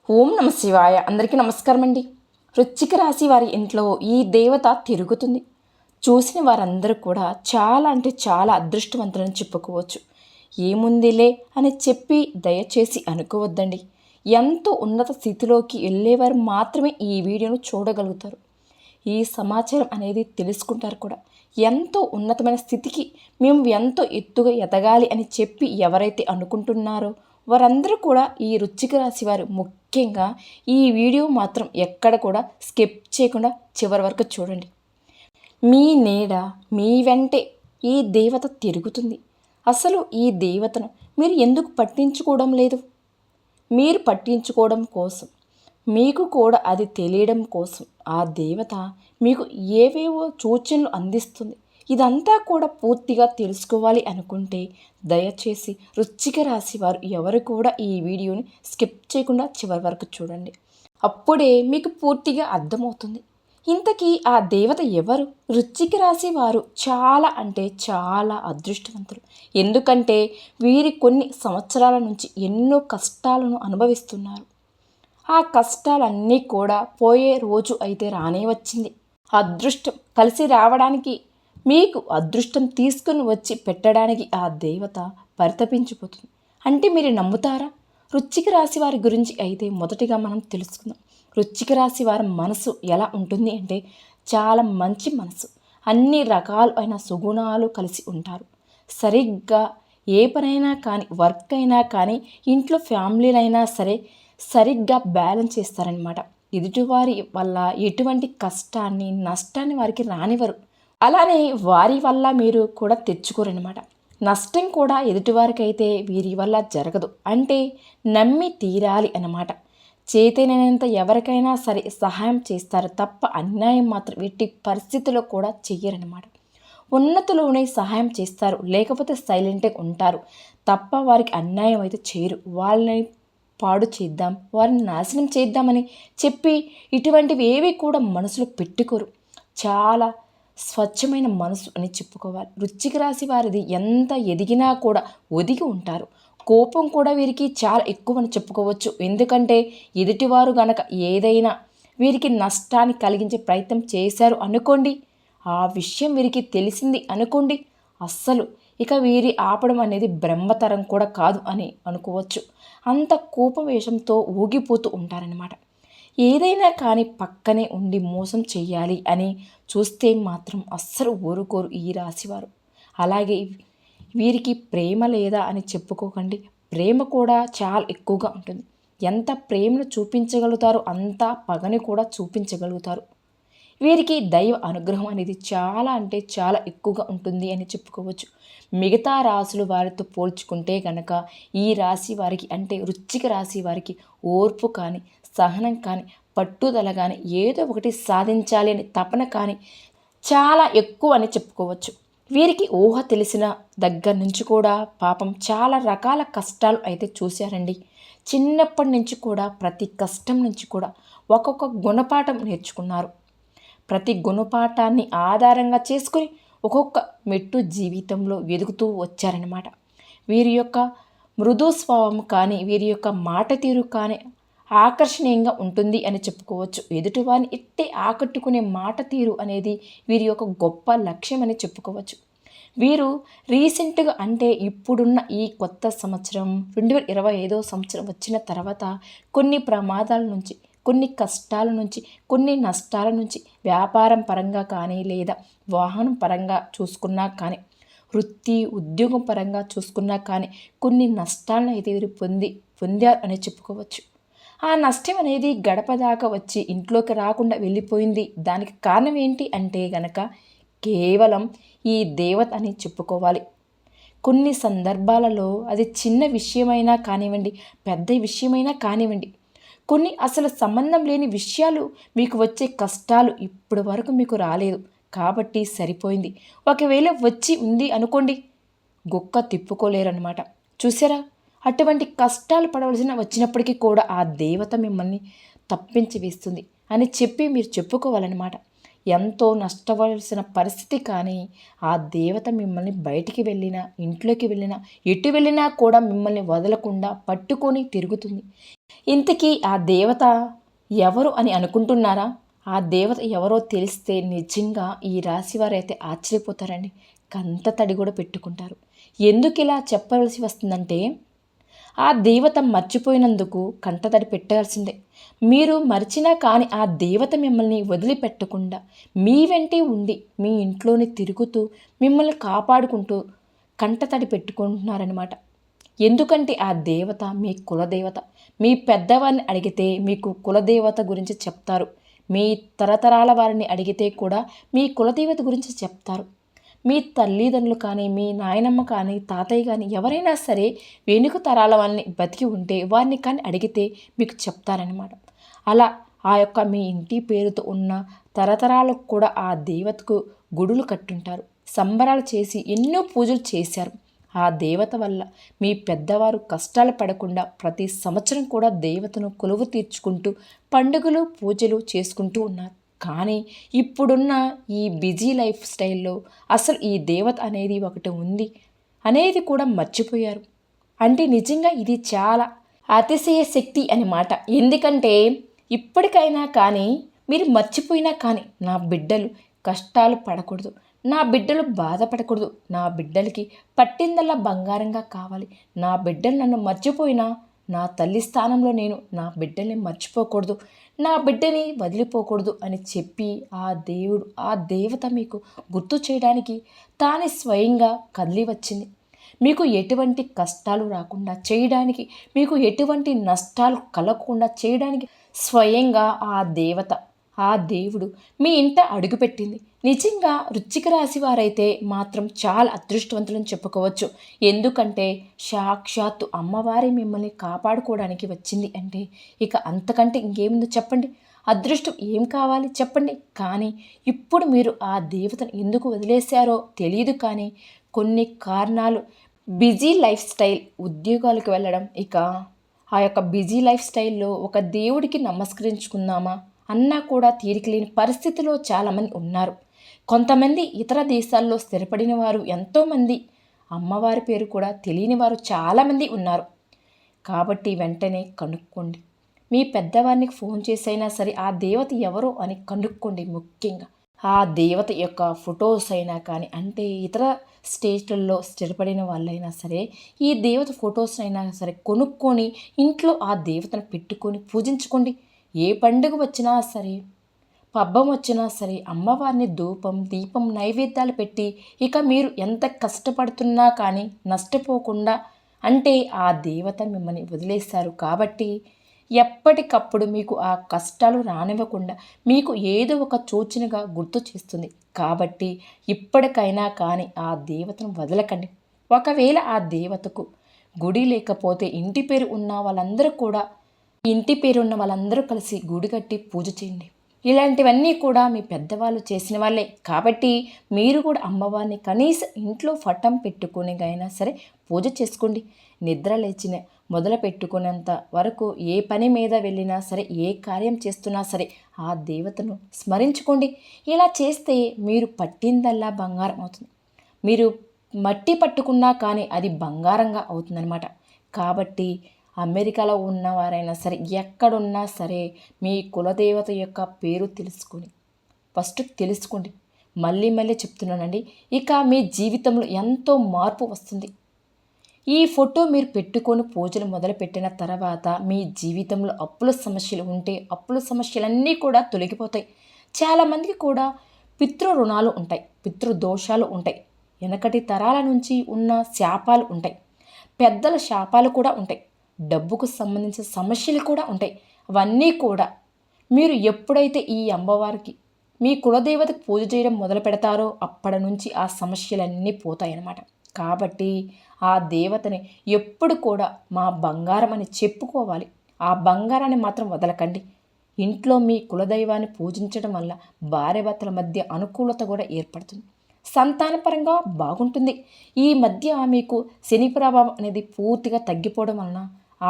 ఓం నమ శివాయ. అందరికీ నమస్కారం అండి. వృశ్చిక రాశి వారి ఇంట్లో ఈ దేవత తిరుగుతుంది. చూసిన వారందరూ కూడా చాలా అంటే చాలా అదృష్టవంతులని చెప్పుకోవచ్చు. ఏముందిలే అని చెప్పి దయచేసి అనుకోవద్దండి. ఎంతో ఉన్నత స్థితిలోకి వెళ్ళేవారు మాత్రమే ఈ వీడియోను చూడగలుగుతారు. ఈ సమాచారం అనేది తెలుసుకుంటారు కూడా. ఎంతో ఉన్నతమైన స్థితికి మేము ఎంతో ఎత్తుగా ఎదగాలి అని చెప్పి ఎవరైతే అనుకుంటున్నారో వారందరూ కూడా ఈ వృశ్చిక రాశి వారు ముఖ్యంగా ఈ వీడియో మాత్రం ఎక్కడ కూడా స్కిప్ చేయకుండా చివరి వరకు చూడండి. మీ నీడ మీ వెంటే ఈ దేవత తిరుగుతుంది. అసలు ఈ దేవతను మీరు ఎందుకు పట్టించుకోవడం లేదు? మీరు పట్టించుకోవడం కోసం, మీకు కూడా అది తెలియడం కోసం ఆ దేవత మీకు ఏవేవో సూచనలు అందిస్తుంది. ఇదంతా కూడా పూర్తిగా తెలుసుకోవాలి అనుకుంటే దయచేసి వృశ్చిక రాశి వారు ఎవరు కూడా ఈ వీడియోని స్కిప్ చేయకుండా చివరి వరకు చూడండి. అప్పుడే మీకు పూర్తిగా అర్థమవుతుంది. ఇంతకీ ఆ దేవత ఎవరు? వృశ్చిక రాశి వారు చాలా అంటే చాలా అదృష్టవంతులు. ఎందుకంటే వీరి కొన్ని సంవత్సరాల నుంచి ఎన్నో కష్టాలను అనుభవిస్తున్నారు. ఆ కష్టాలన్నీ కూడా పోయే రోజు అయితే రానే వచ్చింది. అదృష్టం కలిసి రావడానికి, మీకు అదృష్టం తీసుకుని వచ్చి పెట్టడానికి ఆ దేవత పరితపించిపోతుంది. అంటే మీరు నమ్ముతారా? వృశ్చిక రాశి వారి గురించి అయితే మొదటిగా మనం తెలుసుకుందాం. వృశ్చిక రాశి వారి మనసు ఎలా ఉంటుంది అంటే చాలా మంచి మనసు. అన్ని రకాలైన సుగుణాలు కలిసి ఉంటారు. సరిగ్గా ఏ పనైనా కానీ, వర్క్ అయినా కానీ, ఇంట్లో ఫ్యామిలీలైనా సరే సరిగ్గా బ్యాలెన్స్ చేస్తారనమాట. ఎదుటివారి వల్ల ఎటువంటి కష్టాన్ని నష్టాన్ని వారికి రానివ్వరు. అలానే వారి వల్ల మీరు కూడా తెచ్చుకోరనమాట. నష్టం కూడా ఎదుటివారికి అయితే వీరి వల్ల జరగదు. అంటే నమ్మి తీరాలి అన్నమాట. చేతనైనంత ఎవరికైనా సరే సహాయం చేస్తారు తప్ప అన్యాయం మాత్రం ఎట్టి పరిస్థితుల్లో కూడా చెయ్యరనమాట. ఉన్నతలోనే సహాయం చేస్తారు, లేకపోతే సైలెంట్గా ఉంటారు తప్ప వారికి అన్యాయం అయితే చేయరు. వాళ్ళని పాడు చేద్దాం, వారిని నాశనం చేద్దామని చెప్పి ఇటువంటివి ఏవి కూడా మనసులో పెట్టుకోరు. చాలా స్వచ్ఛమైన మనసు అని చెప్పుకోవాలి. వృశ్చిక రాశి వారిది ఎంత ఎదిగినా కూడా ఒదిగి ఉంటారు. కోపం కూడా వీరికి చాలా ఎక్కువ అని చెప్పుకోవచ్చు. ఎందుకంటే ఎదుటివారు గనక ఏదైనా వీరికి నష్టాన్ని కలిగించే ప్రయత్నం చేశారు అనుకోండి, ఆ విషయం వీరికి తెలిసింది అనుకోండి, అస్సలు ఇక వీరి ఆపడం అనేది బ్రహ్మతరం కూడా కాదు అని అనుకోవచ్చు. అంత కోపవేషంతో ఊగిపోతూ ఉంటారనమాట. ఏదైనా కానీ పక్కనే ఉండి మోసం చేయాలి అని చూస్తే మాత్రం అస్సలు ఊరుకోరు ఈ రాశివారు. అలాగే వీరికి ప్రేమ లేదా అని చెప్పుకోకండి. ప్రేమ కూడా చాలా ఎక్కువగా ఉంటుంది. ఎంత ప్రేమను చూపించగలుగుతారో అంత పగని కూడా చూపించగలుగుతారు. వీరికి దైవ అనుగ్రహం అనేది చాలా అంటే చాలా ఎక్కువగా ఉంటుంది అని చెప్పుకోవచ్చు. మిగతా రాశులు వారితో పోల్చుకుంటే కనుక ఈ రాశి వారికి, అంటే వృశ్చిక రాశి వారికి ఓర్పు కానీ, సహనం కానీ, పట్టుదల కానీ, ఏదో ఒకటి సాధించాలి అని తపన కానీ చాలా ఎక్కువ అని చెప్పుకోవచ్చు. వీరికి ఊహ తెలిసిన దగ్గర నుంచి కూడా పాపం చాలా రకాల కష్టాలు అయితే చూశారండి. చిన్నప్పటి నుంచి కూడా ప్రతి కష్టం నుంచి కూడా ఒక్కొక్క గుణపాఠం నేర్చుకున్నారు. ప్రతి గుణపాఠాన్ని ఆధారంగా చేసుకుని ఒక్కొక్క మెట్టు జీవితంలో ఎదుగుతూ వచ్చారనమాట. వీరి యొక్క మృదు స్వభావం కానీ, వీరి యొక్క మాట తీరు కానీ ఆకర్షణీయంగా ఉంటుంది అని చెప్పుకోవచ్చు. ఎదుటివారిని ఇట్టే ఆకట్టుకునే మాట తీరు అనేది వీరి యొక్క గొప్ప లక్ష్యం అని చెప్పుకోవచ్చు. వీరు రీసెంట్గా, అంటే ఇప్పుడున్న ఈ కొత్త సంవత్సరం 2025వ సంవత్సరం వచ్చిన తర్వాత కొన్ని ప్రమాదాల నుంచి, కొన్ని కష్టాల నుంచి, కొన్ని నష్టాల నుంచి, వ్యాపారం పరంగా కానీ, లేదా వాహనం పరంగా చూసుకున్నా కానీ, వృత్తి ఉద్యోగం పరంగా చూసుకున్నా కానీ కొన్ని నష్టాలను అయితే వీరు పొందారు అని చెప్పుకోవచ్చు. ఆ నష్టం అనేది గడప దాకా వచ్చి ఇంట్లోకి రాకుండా వెళ్ళిపోయింది. దానికి కారణం ఏంటి అంటే గనక కేవలం ఈ దేవత అని చెప్పుకోవాలి. కొన్ని సందర్భాలలో అది చిన్న విషయమైనా కానివ్వండి, పెద్ద విషయమైనా కానివ్వండి, కొన్ని అసలు సంబంధం లేని విషయాలు మీకు వచ్చే కష్టాలు ఇప్పటి వరకు మీకు రాలేదు కాబట్టి సరిపోయింది. ఒకవేళ వచ్చి ఉంది అనుకోండి, గొక్క తిప్పుకోలేరనమాట. చూసారా? అటువంటి కష్టాలు పడవలసిన వచ్చినప్పటికీ కూడా ఆ దేవత మిమ్మల్ని తప్పించి వేస్తుంది అని చెప్పి మీరు చెప్పుకోవాలన్నమాట. ఎంతో నష్టపోవాల్సిన పరిస్థితి, కానీ ఆ దేవత మిమ్మల్ని బయటికి వెళ్ళినా ఇంట్లోకి వెళ్ళినా ఎటు వెళ్ళినా కూడా మిమ్మల్ని వదలకుండా పట్టుకొని తిరుగుతుంది. ఇంతకీ ఆ దేవత ఎవరు అని అనుకుంటున్నారా? ఆ దేవత ఎవరో తెలిస్తే నిజంగా ఈ రాశి వారైతే ఆశ్చర్యపోతారండి. కంట తడి కూడా పెట్టుకుంటారు. ఎందుకు ఇలా చెప్పవలసి వస్తుందంటే, ఆ దేవత మర్చిపోయినందుకు కంటతడి పెట్టాల్సిందే. మీరు మరిచినా కానీ ఆ దేవత మిమ్మల్ని వదిలిపెట్టకుండా మీ వెంటే ఉండి మీ ఇంట్లోనే తిరుగుతూ మిమ్మల్ని కాపాడుకుంటూ కంటతడి పెట్టుకుంటున్నారనమాట. ఎందుకంటే ఆ దేవత మీ కులదేవత. మీ పెద్దవారిని అడిగితే మీకు కులదేవత గురించి చెప్తారు. మీ తరతరాల వారిని అడిగితే కూడా మీ కులదేవత గురించి చెప్తారు. మీ తల్లిదండ్రులు కానీ, మీ నాయనమ్మ కానీ, తాతయ్య కానీ ఎవరైనా సరే వెనుక తరాల వాళ్ళని బతికి ఉంటే వారిని కానీ అడిగితే మీకు చెప్తారనమాట. అలా ఆ యొక్క మీ ఇంటి పేరుతో ఉన్న తరతరాలకు కూడా ఆ దేవతకు గుడులు కట్టుంటారు. సంబరాలు చేసి ఎన్నో పూజలు చేశారు. ఆ దేవత వల్ల మీ పెద్దవారు కష్టాలు పడకుండా ప్రతి సంవత్సరం కూడా దేవతను కొలువు తీర్చుకుంటూ పండుగలు పూజలు చేసుకుంటూ ఉన్నారు. కానీ ఇప్పుడున్న ఈ బిజీ లైఫ్ స్టైల్లో అసలు ఈ దేవత అనేది ఒకటి ఉంది అనేది కూడా మర్చిపోయారు. అంటే నిజంగా ఇది చాలా అతిశయ శక్తి అన్నమాట. ఎందుకంటే ఇప్పటికైనా కానీ మీరు మర్చిపోయినా కానీ నా బిడ్డలు కష్టాలు పడకూడదు, నా బిడ్డలు బాధపడకూడదు, నా బిడ్డలకి పట్టిందల్లా బంగారంగా కావాలి, నా బిడ్డలు నన్ను మర్చిపోయినా నా తల్లి స్థానంలో నేను నా బిడ్డల్ని మర్చిపోకూడదు, నా బిడ్డని వదిలిపోకూడదు అని చెప్పి ఆ దేవుడు ఆ దేవత మీకు గుర్తు చేయడానికి తానే స్వయంగా కదిలి వచ్చింది. మీకు ఎటువంటి కష్టాలు రాకుండా చేయడానికి, మీకు ఎటువంటి నష్టాలు కలగకుండా చేయడానికి స్వయంగా ఆ దేవత ఆ దేవుడు మీ ఇంట అడుగుపెట్టింది. నిజంగా వృశ్చిక రాశి వారైతే మాత్రం చాలా అదృష్టవంతులని చెప్పుకోవచ్చు. ఎందుకంటే సాక్షాత్తు అమ్మవారి మిమ్మల్ని కాపాడుకోవడానికి వచ్చింది అంటే ఇక అంతకంటే ఇంకేముందో చెప్పండి. అదృష్టం ఏం కావాలి చెప్పండి. కానీ ఇప్పుడు మీరు ఆ దేవతను ఎందుకు వదిలేశారో తెలియదు, కానీ కొన్ని కారణాలు, బిజీ లైఫ్ స్టైల్, ఉద్యోగాలకు వెళ్ళడం, ఇక ఆ యొక్క బిజీ లైఫ్ స్టైల్లో ఒక దేవుడికి నమస్కరించుకుందామా అన్నా కూడా తీరిక లేని పరిస్థితిలో చాలామంది ఉన్నారు. కొంతమంది ఇతర దేశాల్లో స్థిరపడిన వారు ఎంతోమంది, అమ్మవారి పేరు కూడా తెలియని వారు చాలామంది ఉన్నారు. కాబట్టి వెంటనే కనుక్కోండి. మీ పెద్దవారికి ఫోన్ చేసైనా సరే ఆ దేవత ఎవరో అని కనుక్కోండి. ముఖ్యంగా ఆ దేవత యొక్క ఫొటోస్ అయినా కానీ, అంటే ఇతర స్టేట్లలో స్థిరపడిన వాళ్ళైనా సరే ఈ దేవత ఫొటోస్ అయినా సరే కొనుక్కొని ఇంట్లో ఆ దేవతను పెట్టుకొని పూజించుకోండి. ఏ పండుగ వచ్చినా సరే, పబ్బం వచ్చినా సరే అమ్మవారిని ధూపం దీపం నైవేద్యాలు పెట్టి ఇక మీరు ఎంత కష్టపడుతున్నా కానీ నష్టపోకుండా, అంటే ఆ దేవత మిమ్మల్ని వదిలేస్తారు కాబట్టి ఎప్పటికప్పుడు మీకు ఆ కష్టాలు రానివ్వకుండా మీకు ఏదో ఒక సూచనగా గుర్తు చేస్తుంది. కాబట్టి ఇప్పటికైనా కానీ ఆ దేవతను వదలకండి. ఒకవేళ ఆ దేవతకు గుడి లేకపోతే ఇంటి పేరు ఉన్న వాళ్ళందరూ కూడా, ఇంటి పేరున్న వాళ్ళందరూ కలిసి గుడి కట్టి పూజ చేయండి. ఇలాంటివన్నీ కూడా మీ పెద్దవాళ్ళు చేసిన వాళ్ళే కాబట్టి మీరు కూడా అమ్మవారిని కనీసం ఇంట్లో పటం పెట్టుకునిగైనా సరే పూజ చేసుకోండి. నిద్ర లేచిన మొదలు పెట్టుకునేంత వరకు ఏ పని మీద వెళ్ళినా సరే, ఏ కార్యం చేస్తున్నా సరే ఆ దేవతను స్మరించుకోండి. ఇలా చేస్తే మీరు పట్టిందల్లా బంగారం అవుతుంది. మీరు మట్టి పట్టుకున్నా కానీ అది బంగారంగా అవుతుందన్నమాట. కాబట్టి అమెరికాలో ఉన్నవారైనా సరే, ఎక్కడున్నా సరే మీ కులదేవత యొక్క పేరు తెలుసుకొని ఫస్ట్ తెలుసుకోండి. మళ్ళీ మళ్ళీ చెప్తున్నానండి. ఇక మీ జీవితంలో ఎంతో మార్పు వస్తుంది. ఈ ఫోటో మీరు పెట్టుకొని పూజలు మొదలుపెట్టిన తర్వాత మీ జీవితంలో అప్పుల సమస్యలు ఉంటే అప్పుల సమస్యలన్నీ కూడా తొలగిపోతాయి. చాలామందికి కూడా పితృ రుణాలు ఉంటాయి, పితృదోషాలు ఉంటాయి, వెనకటి తరాల నుంచి ఉన్న శాపాలు ఉంటాయి, పెద్దల శాపాలు కూడా ఉంటాయి, డబ్బుకు సంబంధించిన సమస్యలు కూడా ఉంటాయి. అవన్నీ కూడా మీరు ఎప్పుడైతే ఈ అమ్మవారికి మీ కులదేవతకు పూజ చేయడం మొదలు పెడతారో అప్పటి నుంచి ఆ సమస్యలన్నీ పోతాయన్నమాట. కాబట్టి ఆ దేవతని ఎప్పుడు కూడా మా బంగారం అని చెప్పుకోవాలి. ఆ బంగారాన్ని మాత్రం వదలకండి. ఇంట్లో మీ కులదైవాన్ని పూజించడం వల్ల భార్యాభర్తల మధ్య అనుకూలత కూడా ఏర్పడుతుంది, సంతానపరంగా బాగుంటుంది. ఈ మధ్య మీకు శని ప్రభావం అనేది పూర్తిగా తగ్గిపోవడం వలన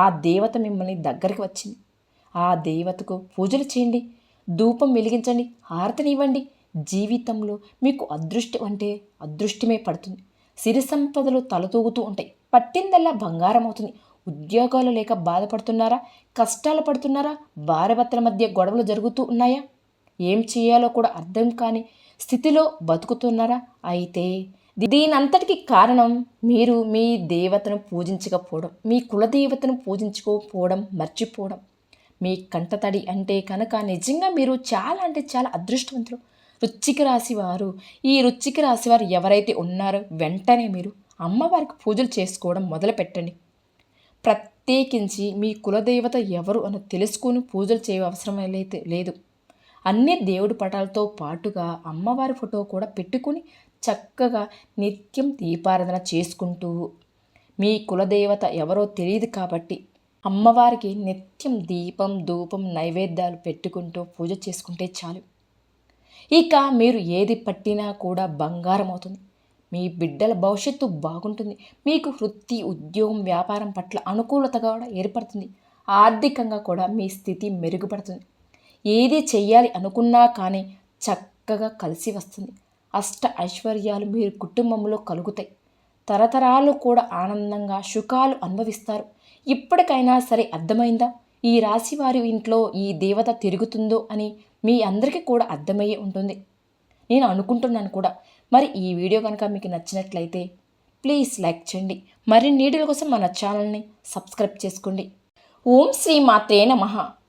ఆ దేవత మిమ్మల్ని దగ్గరికి వచ్చింది. ఆ దేవతకు పూజలు చేయండి, ధూపం వెలిగించండి, హారతినివ్వండి. జీవితంలో మీకు అదృష్టం అంటే అదృష్టమే పడుతుంది. సిరి సంపదలు తలతూగుతూ ఉంటాయి. పట్టిందల్లా బంగారం అవుతుంది. ఉద్యోగాలు లేక బాధపడుతున్నారా? కష్టాలు పడుతున్నారా? భార్యాభర్తల మధ్య గొడవలు జరుగుతూ ఉన్నాయా? ఏం చేయాలో కూడా అర్థం కాని స్థితిలో బతుకుతున్నారా? అయితే దీనంతటికి కారణం మీరు మీ దేవతను పూజించకపోవడం, మీ కులదేవతను పూజించుకోకపోవడం, మర్చిపోవడం. మీ కంటతడి అంటే కనుక నిజంగా మీరు చాలా అంటే చాలా అదృష్టవంతులు. వృశ్చిక రాశి వారు, ఈ వృశ్చిక రాశి వారు ఎవరైతే ఉన్నారో వెంటనే మీరు అమ్మవారికి పూజలు చేసుకోవడం మొదలుపెట్టండి. ప్రత్యేకించి మీ కులదేవత ఎవరు అని తెలుసుకుని పూజలు చేయ అవసరం లేదు. అన్ని దేవుడి పటాలతో పాటుగా అమ్మవారి ఫోటో కూడా పెట్టుకుని చక్కగా నిత్యం దీపారాధన చేసుకుంటూ, మీ కులదేవత ఎవరో తెలియదు కాబట్టి అమ్మవారికి నిత్యం దీపం ధూపం నైవేద్యాలు పెట్టుకుంటూ పూజ చేసుకుంటే చాలు. ఇక మీరు ఏది పట్టినా కూడా బంగారం అవుతుంది. మీ బిడ్డల భవిష్యత్తు బాగుంటుంది. మీకు వృత్తి ఉద్యోగం వ్యాపారం పట్ల అనుకూలత కూడా ఏర్పడుతుంది. ఆర్థికంగా కూడా మీ స్థితి మెరుగుపడుతుంది. ఏది చెయ్యాలి అనుకున్నా కానీ చక్కగా కలిసి వస్తుంది. అష్ట ఐశ్వర్యాలు మీరు కుటుంబంలో కలుగుతాయి. తరతరాలు కూడా ఆనందంగా సుఖాలు అనుభవిస్తారు. ఇప్పటికైనా సరే అర్థమైందా ఈ రాశి వారి ఇంట్లో ఈ దేవత తిరుగుతుందో అని? మీ అందరికీ కూడా అర్థమయ్యే ఉంటుంది నేను అనుకుంటున్నాను కూడా. మరి ఈ వీడియో కనుక మీకు నచ్చినట్లయితే ప్లీజ్ లైక్ చేయండి. మరిన్ని వీడియోల కోసం మన ఛానల్ని సబ్స్క్రైబ్ చేసుకోండి. ఓం శ్రీ మాత్రే నమః.